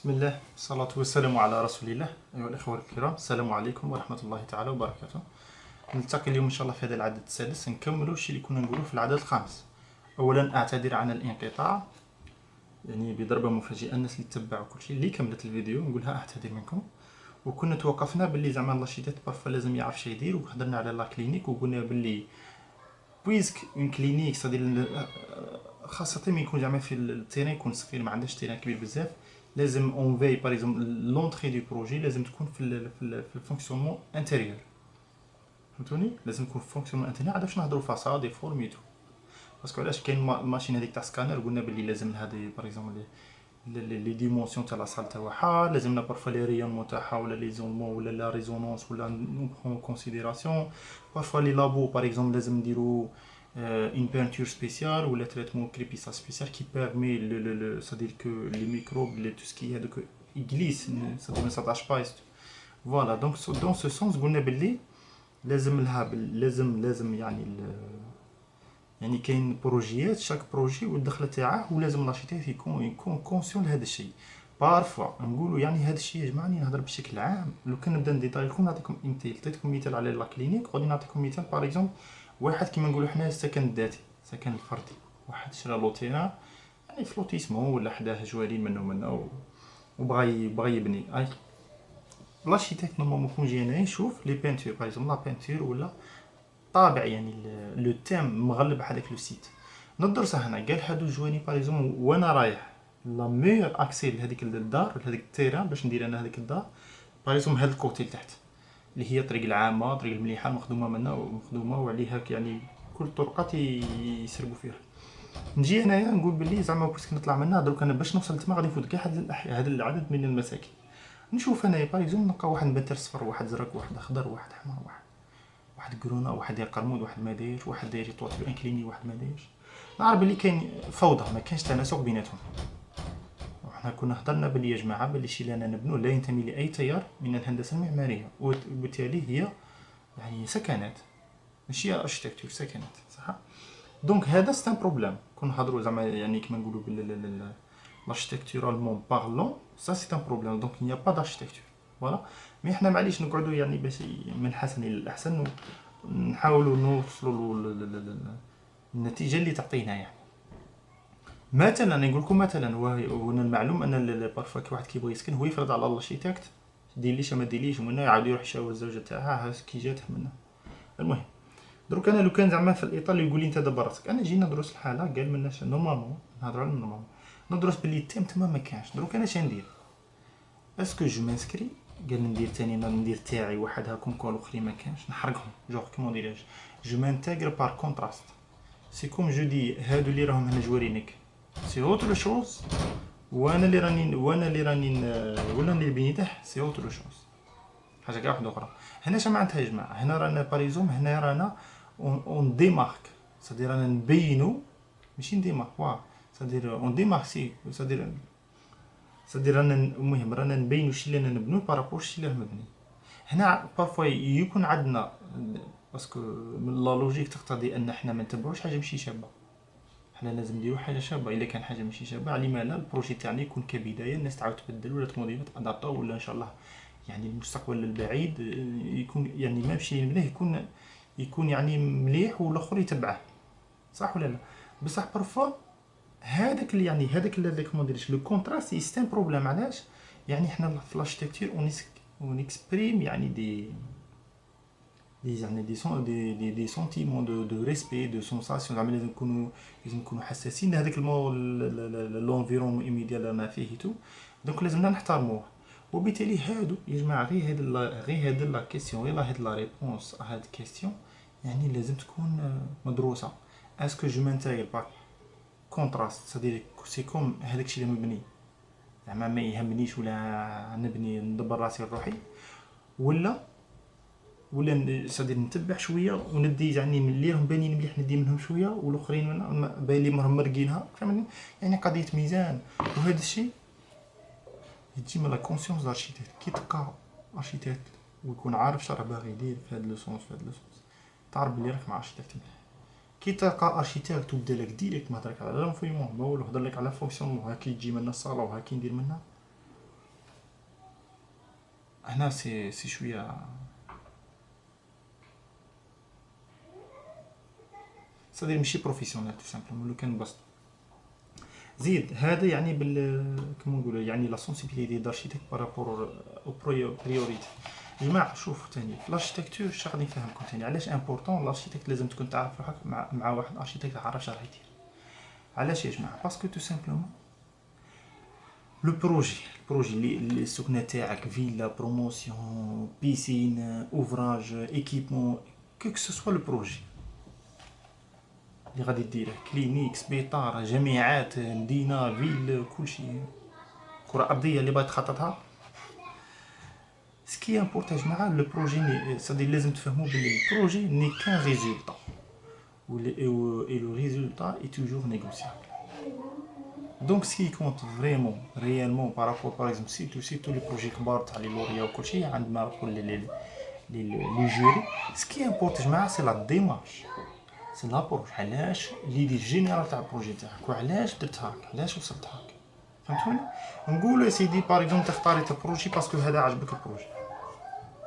بسم الله والصلاة والسلام على رسول الله. أيها الإخوة الكرام، السلام عليكم ورحمة الله تعالى وبركاته. نلتقي اليوم إن شاء الله في هذا العدد السادس، نكملوا الشيء اللي كنا نقوله في العدد الخامس. أولا أعتذر عن الانقطاع، يعني بضربة مفاجئة الناس اللي تبعوا كل شيء اللي كملت الفيديو نقولها أعتذر منكم. وكنا توقفنا باللي زعما لاشيتات بارفا لازم يعرف شي يدير، وهضرنا على لا كلينيك وقلنا باللي بويسك اون كلينيك صدير خاصة ملي يكون زعما في التيران يكون صغير ما عندهاش تيران كبير بزاف، لازم اون في باغ اكزومبل لونطري دو بروجي لازم تكون في الفونكسيونمون انتيريور. فهمتوني؟ لازم تكون في الفونكسيونمون انتيريور عاد باش نهضروا فاصاد دي فورميتو. باسكو علاش كاين ماشين هذيك تاع سكانر قلنا باللي لازم لها دي باغ اكزومبل لي ديمونسيون تاع لا صال تاعها، لازمنا بارفا لي ريونمون تاعها ولا لي زونمون ولا لا ريزونونس ولا نبخون كونسيديراسيون. بارفا لي لابو باغ اكزومبل لازم نديرو une peinture spéciale ou le traitement crépissage spécial qui permet c'est-à-dire que les microbes, tout ce qui est donc ils glissent, ça ne s'attache pas. Voilà, donc dans ce sens قلنا باللي لازم لها لازم يعني كاين بروجيات شاك بروجي والدخله تاعه ولازم لاشيتيف يكون كونسيون لهذا الشيء. بارفوا نقولوا يعني هذا الشيء يا جماعه نهضر بشكل عام. لو كان نبدا نديتاي لكم نعطيكم مثال، عطيتكم مثال على لا كلينيك، غادي نعطيكم مثال باغ اكزومبل واحد كيما نقولوا حنا السكن الذاتي، السكن الفردي. واحد شرا لوتيران يعني في لوتيسمون ولا حداه جوارين منه وبغى يبني اي لاشيتيك نورمالمون يكون جاي هنا يشوف لي بينتور باغ اكزومبل لا بينتور ولا طابع يعني لو تيم مغلب هذاك لو سيت. ندرسها هنا قال هادو جواني باغ اكزومبل وانا رايح لا ميور اكسي لهذيك الدار لهذيك التيران باش ندير انا هذيك الدار باغ اكزومبل هاد الكوتي لتحت اللي هي الطريق العامه، الطريق المليحه المخدومه منا ومخدومه وعليها يعني كل الطرقات يسربوا فيها. نجي انايا نقول باللي زعما بغيت نطلع منها دروك انا باش نوصل تما غادي نفوت كاع هاد العدد من المساكن. نشوف انايا باغ اكزومبل نلقى واحد مبتر صفر، واحد زرق، واحد اخضر، واحد احمر، واحد كرونا، واحد داير قرمود، واحد ما دايرش، واحد داير طواتير انكليني، واحد ما دايرش. نعرف بلي كاين فوضى، ما كاينش تناسق بيناتهم. وحنا كنا هضرنا بلي يا جماعه بلي الشيء اللي انا نبنوه لا ينتمي لاي تيار من الهندسه المعماريه، وبالتالي هي يعني سكنات ماشي اركتيكتور، سكنات صح. دونك هذا سي ان بروبليم. كون نهضروا زعما يعني كيما نقولوا بال l'architecturalement parlant ça c'est un problème, donc il n'y a pas d'architecture. voilà. مي حنا معليش نقعدوا يعني باش من الحسن الى الاحسن نحاولوا نوصلوا للنتيجه اللي تعطينا. يعني مثلا نقول لكم مثلا وهنا المعلوم ان بارفوا كي واحد كيبغي يسكن هو يفرض على الارشيتكت دير ليش ما ديرليش، ومنه يعاود يروح يشاور الزوجه تاعها كي جاتها منه. المهم دروك انا لو كان زعما في الاطار اللي يقول لي انت دابا راسك، انا جينا ندرس الحاله قال مناش نورمالمون نهضروا على نورمالمون ندرس باللي التيم تما ما كانش. دروك انا شندير؟ اسكو جو مانسكري قال ندير تاني ندير تاعي واحد هاكم كون الاخرين ما كانش نحرقهم جوغ كيمون ديراج جو مانتيغر بار كونتراست. سي كوم جو دي هادو اللي راهم هنا جوارينك سي اوتر شوز، وانا اللي راني ولا اللي بنيته سي اوتر شوز، حاجه كاع واحده اخرى. هنا اش معناتها يا جماعه؟ هنا رانا باريزوم، هنا رانا اون ديمارك، سادير رانا نبينو ماشي نديمارك واه، سادير اون ديمارك سي سادير رانا المهم رانا نبينو الشيء اللي رانا نبنوه بارابور الشيء اللي راه مبني. هنا بارفوا يكون عندنا باسكو لا لوجيك تقتضي ان حنا ما نتبعوش حاجه ماشي شابه، حنا لازم نديرو حاجه شابه. الا كان حاجه ماشي شابه على لا البروجي تاعنا يكون كبدايه الناس تعاود تبدل ولا تموديفا تادابطا ولا ان شاء الله يعني المستقبل البعيد يكون يعني ما مشي نبنيه يكون يعني مليح والاخر يتبعه، صح ولا لا؟ بصح بارفوا هذاك اللي يعني هذاك اللي كومون ديرش لو كونتراست سي بروبليم. علاش؟ يعني حنا في الاركتيكتور اون اكسبريم يعني دي سونتيمون دو ريسبي دو سونساسيون، زعما لازم نكونوا حساسين لهذاك لونفيرونمون ايميديال اللي رانا فيه تو. دونك لازمنا نحترموه. وبالتالي هادو يا جماعه غير هاد لا كيسيون ولا هاد لا ريبونس ا هاد كيسيون يعني لازم تكون مدروسه. اسكو جو مانتيغ با كونتراست سادير سي كوم هذاك الشيء اللي مبني زعما ما يهمنيش ولا نبني ندبر راسي لروحي، ولا سادير نتبع شويه وندي يعني من اللي راهم باينين مليح ندي منهم شويه والاخرين باين لي راهم مرقينها، فهمتني؟ يعني قضيه ميزان. وهذا الشيء يجي من لا كونسيونس دارشيتيكت. كي تلقى ارشيتيكت ويكون عارف شرا باغي يدير في هذا لو سونس في هذا لو سونس تعرف بلي راك مع ارشيتيكت مليح. كي تلقى ارشيتيكت وبدا لك ديريكت ما هضرك على لونفويمون ما والو، هضر لك على فونكسيونمون، ها كي تجي من الصاله وها كي ندير منها هنا سي شويه صدير ماشي بروفيسيونيل تو سامبلومون لو كان بسط. زيد هذا يعني كما نقولوا يعني لا سونسيبيليتي دارشيتيك بارابور او بريوريتي. يا جماعه شوفوا ثاني في الاركتيكتور اش غادي نفهمكم ثاني علاش امبورطون الاركتيكت لازم تكون تعرف روحك مع واحد اركتيكت عارف اش راه يدير. علاش يا جماعه؟ باسكو تو سامبلومون لو البروجي اللي السكنه تاعك فيلا بروموسيون بيسين اوفراج ايكيبمون كو سوا لو بروجي اللي غادي ديره كلينيك سبيطار جامعات مدينه فيل كلشي كره ارضيه اللي باغي تخططها. سكي امبورطون يا جماعه لو بروجي صدي لازم تفهموا بلي البروجي ني كان ريزولطا et le résultat est toujours négociable. Donc ce qui compte vraiment réellement par rapport par exemple si tous les projets كبار تاع لي لوريا وكلشي عندما نقول لي جوري ce qui importe يا جماعه سي لا ديمارش سي لابروش علاش ليدي جينيرال تاع البروجي تاعك وعلاش درت هاك علاش وصلت هاك. فهمتوني؟ نقولوا يا سيدي باغ اكزومبل تختاريت البروجي باسكو هذا عجبك البروجي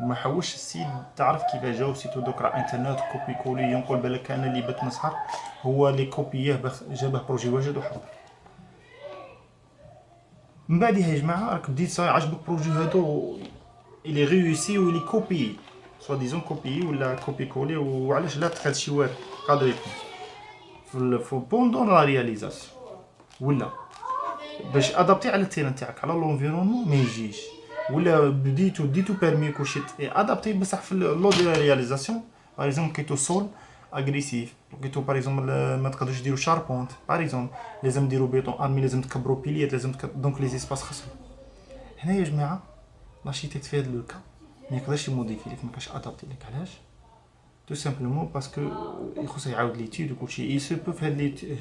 وما حوش السيد تعرف كيف جاو سيتو دوك راه انترنت كوبي كولي ينقل بالك انا اللي بت نسهر هو اللي كوبييه جابه بروجي واجد وحضر. من بعدها يا جماعه راك بديت صاي عجبك بروجي هادو اللي ريوسي واللي كوبي سوا ديزون كوبي ولا كوبي كولي وعلاش لا تخد شي واحد قادر يكون في بوندون لا رياليزاسيون ولا باش ادابتي على التيران تاعك على لونفيرونمون ما يجيش ولا بديتو ديتو بيرمي كلشي ادابتي بصح في لو دي رياليزاسيون باغ اكزومبل كيتو سول اغريسيف لقيتو باغ اكزومبل ما تقدروش ديروا شاربونت باغ اكزومبل لازم ديروا بيطون ارمي لازم تكبروا بيليات لازم دونك لي زيسباس خصهم. هنا يا جماعه لارشيتيكت في هذا لو كا ما يقدرش يموديفي لك ما كاش ادابتي لك. علاش؟ تو سامبلومون باسكو يخص يعاود ليتود وكلشي اي سو بو في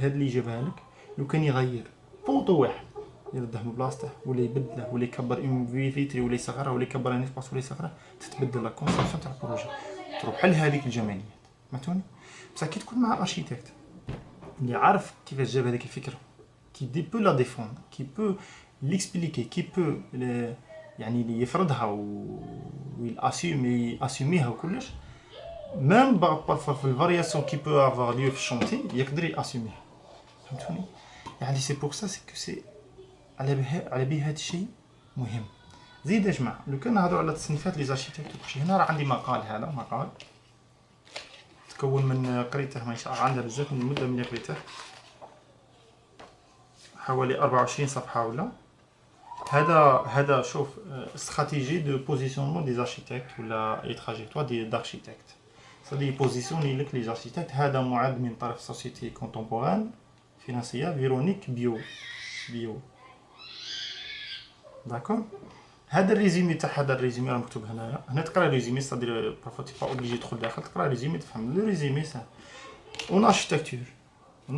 هاد اللي جابها لك لو كان يغير بوطو واحد يرده من بلاصته ولا يبدله ولا يكبر ام في فيتري ولا يصغرها ولا يكبر ان اسباس ولا يصغرها تتبدل لا كونسيبسيون تاع البروجي تروح بحال هذيك الجماليات. فهمتوني؟ بصح كي تكون مع اركيتكت اللي عارف كيفاش جاب هذيك الفكره كي دي بو لا ديفوند كي بو ليكسبليكي كي بو يعني اللي يفرضها وياسيميها وكلش ميم بارفوا في الفارياسيون كي بو افوار ليو في الشونتي يقدر ياسيميها. فهمتوني؟ يعني سي بور سا سي كو سي على بيه هذا الشيء مهم. زيد يا جماعه لو كان نهضروا على تصنيفات لي زاركتيكت وكلشي هنا راه عندي مقال هذا مقال تكون من قريته ما شاء الله عندها بزاف من المده من قريته حوالي 24 صفحه ولا هذا شوف استراتيجي دو بوزيسيونمون دي زاركتيكت ولا اي تراجيكتوار دي داركتيكت صدي بوزيسيوني لك لي زاركتيكت. هذا معد من طرف سوسيتي كونتمبوران فينانسيه فيرونيك بيو داكور. هذا الريزومي تاع هذا الريزومي راه مكتوب هنا تقرا الريزومي صدير بارفو تي با اوبليجي تدخل داخل تقرا الريزومي تفهم لو ريزومي سا اون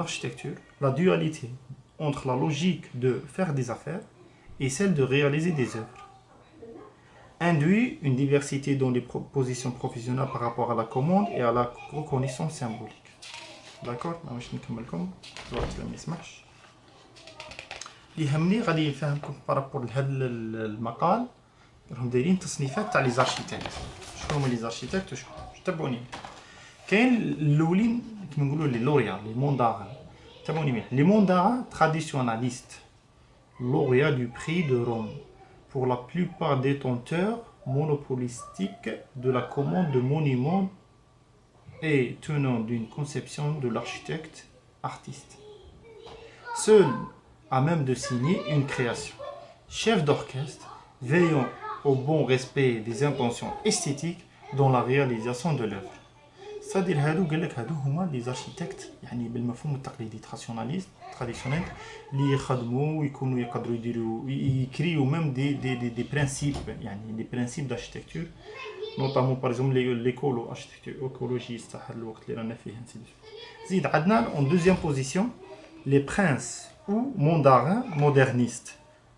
architecture la dualité entre la logique de faire des affaires et celle de réaliser des œuvres induit une diversité dans les positions professionnelles par rapport à la commande et à la reconnaissance symbolique. D'accord? باش نكملكم الوقت ما يسمحش. اللي يهمني غادي نفهمكم بارابور لهذا المقال راهم دايرين تصنيفات تاع لي زاركتيكت. شكون هما لي زاركتيكت وشكون؟ تابعوني. كاين الاولين كيما نقولوا لي لوريا لي مونداران. تابعوني مليح. لي مونداران traditionnalistes lauréats du prix de Rome pour la plupart détenteurs monopolistiques de la commande de monuments et tenant d'une conception de l'architecte artiste. Seul à même de signer une création. Chef d'orchestre, veillant au bon respect des intentions esthétiques dans la réalisation de l'œuvre. C'est-à-dire هادو قال لك هادو هما لي زاركتيكت يعني بالمفهوم التقليدي تراديسيونيل اللي يخدموا ويكونوا يقدروا يديروا يكريو ميم دي برينسيپ يعني دي برينسيپ داركتيكتور نوطامون باغ اكزومبل ليكولو اركتيكتور ايكولوجيست تاع الوقت اللي رانا فيه نسيت. زيد عندنا اون دوزيام بوزيسيون لي برينس ou mondarins modernistes,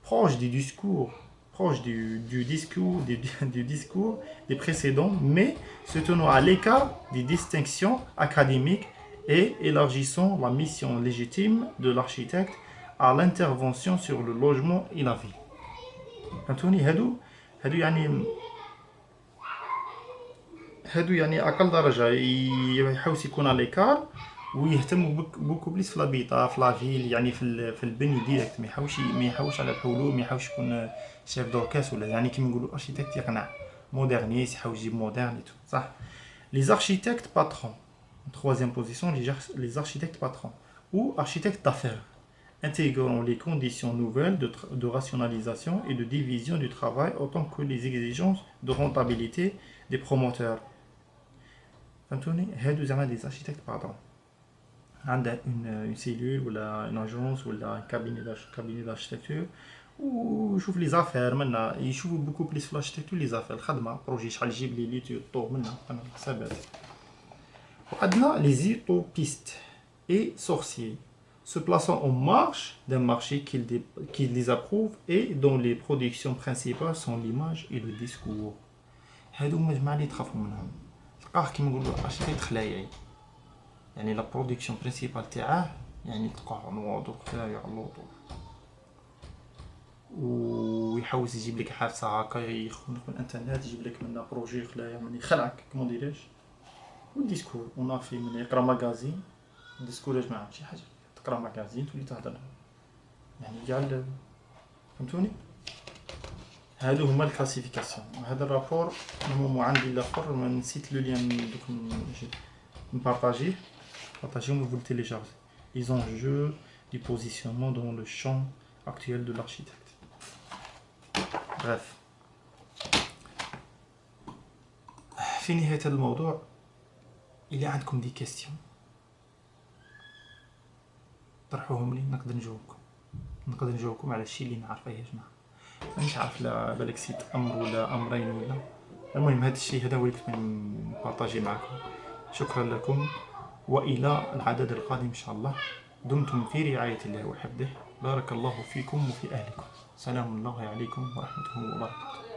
proches du discours des précédents, mais se tenant à l'écart des distinctions académiques et élargissant la mission légitime de l'architecte à l'intervention sur le logement et la ville. فهمتوني؟ هادو يعني هادو يعني اقل درجه يحوس يكون على ليكار ويهتم بوكو بليس في لابيتا في لافيل، يعني في البني ديريكت، ما يحوش على الحلول، ما يحوش يكون شيف دوركاس ولا يعني كيما نقولوا ارشيتكت يقنع مودرنيس، يحاول يجيب مودرن تو صح. لي ارشيتكت باترون troisième position les architectes patrons ou architectes d'affaires intégrant les conditions nouvelles de rationalisation et de division du travail autant que les exigences de rentabilité des promoteurs. فهمتوني؟ هادو زعما des architectes pardon. عندها une cellule ولا une agence ولا cabinet d'architecture ويشوف لي زافير منا، يشوفوا بوكو بليس في الارشيتكتور لي زافير الخدمه بروجي شحال يجيب لي ليتيود طو منها انا الحسابات. وعندنا لي زيتوبيست اي سورسيي se plaçant en marge d'un marché qui les approuve et dont les productions principales sont l'image et le discours. هادو مجموعة اللي تخافوا منهم، تلقاه كيما نقولوا ارشيتكت خلايعي، يعني لا برودكسيون برينسيبال تاعه يعني تلقاه نواضو خلايع اللوطو، ويحوس يجيب لك حادثه هكا يخونك من الانترنت، يجيب لك منها بروجي خلايا من يخلعك كومون ديريش. والديسكور اون في من يقرا ماغازين، الديسكور يا جماعه شي حاجه تقرا ماغازين تولي تهضر يعني كاع فهمتوني. هادو هما الكلاسيفيكاسيون. هذا الرابور نورمالمون عندي الاخر ما نسيت لو لين دوك نبارطاجيه vous le téléchargez. Les enjeux du positionnement dans le champ actuel de l'architecte. Bref. في نهاية هذا الموضوع إلا عندكم دي كيستيون طرحوهم لي نقدر نجاوبكم على الشيء اللي نعرفه يا جماعة. مانيش عارف لا بالك سيت أمر ولا أمرين ولا المهم هذا الشيء هذا وليت نبارطاجي معكم. شكرا لكم وإلى العدد القادم إن شاء الله. دمتم في رعاية الله وحفظه. بارك الله فيكم وفي أهلكم. سلام الله عليكم ورحمته وبركاته.